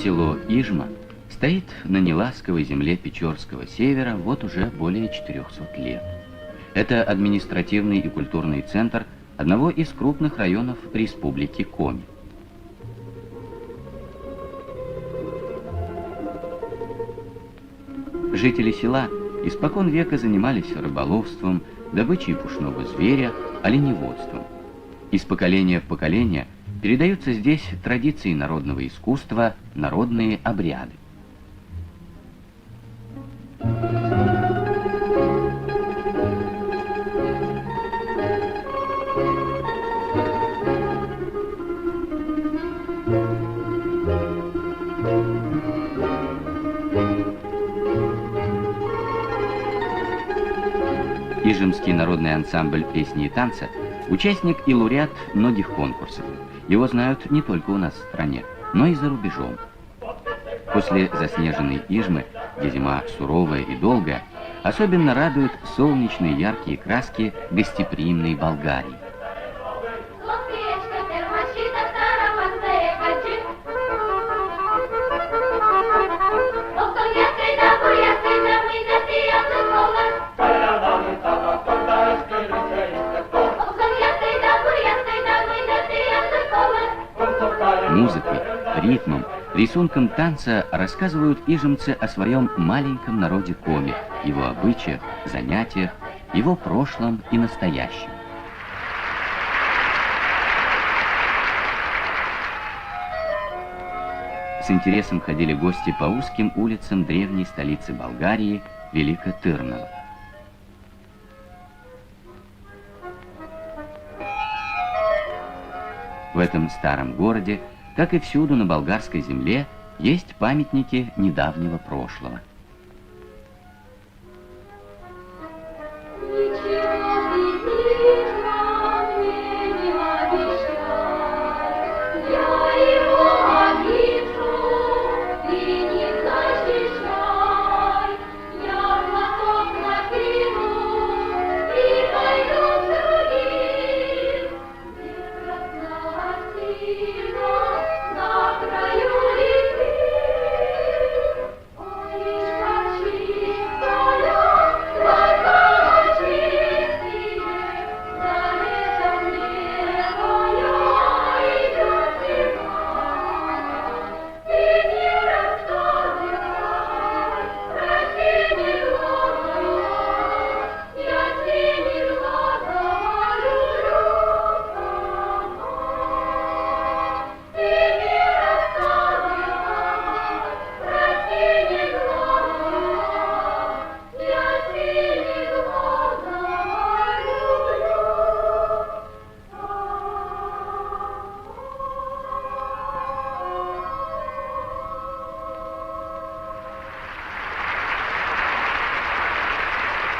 Село Ижма стоит на неласковой земле Печорского севера вот уже более 400 лет. Это административный и культурный центр одного из крупных районов Республики Коми. Жители села испокон века занимались рыболовством, добычей пушного зверя, оленеводством. Из поколения в поколение передаются здесь традиции народного искусства, народные обряды. Ижемский народный ансамбль песни и танца – участник и лауреат многих конкурсов. Его знают не только у нас в стране, но и за рубежом. После заснеженной Ижмы, где зима суровая и долгая, особенно радуют солнечные яркие краски гостеприимной Болгарии. Музыкой, ритмом, рисунком танца рассказывают ижемцы о своем маленьком народе Коми, его обычаях, занятиях, его прошлом и настоящем. С интересом ходили гости по узким улицам древней столицы Болгарии, Велика Тырнава. В этом старом городе, как и всюду на болгарской земле, есть памятники недавнего прошлого.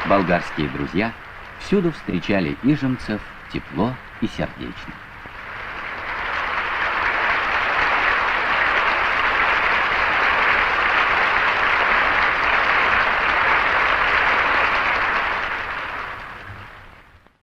Болгарские друзья всюду встречали ижемцев тепло и сердечно.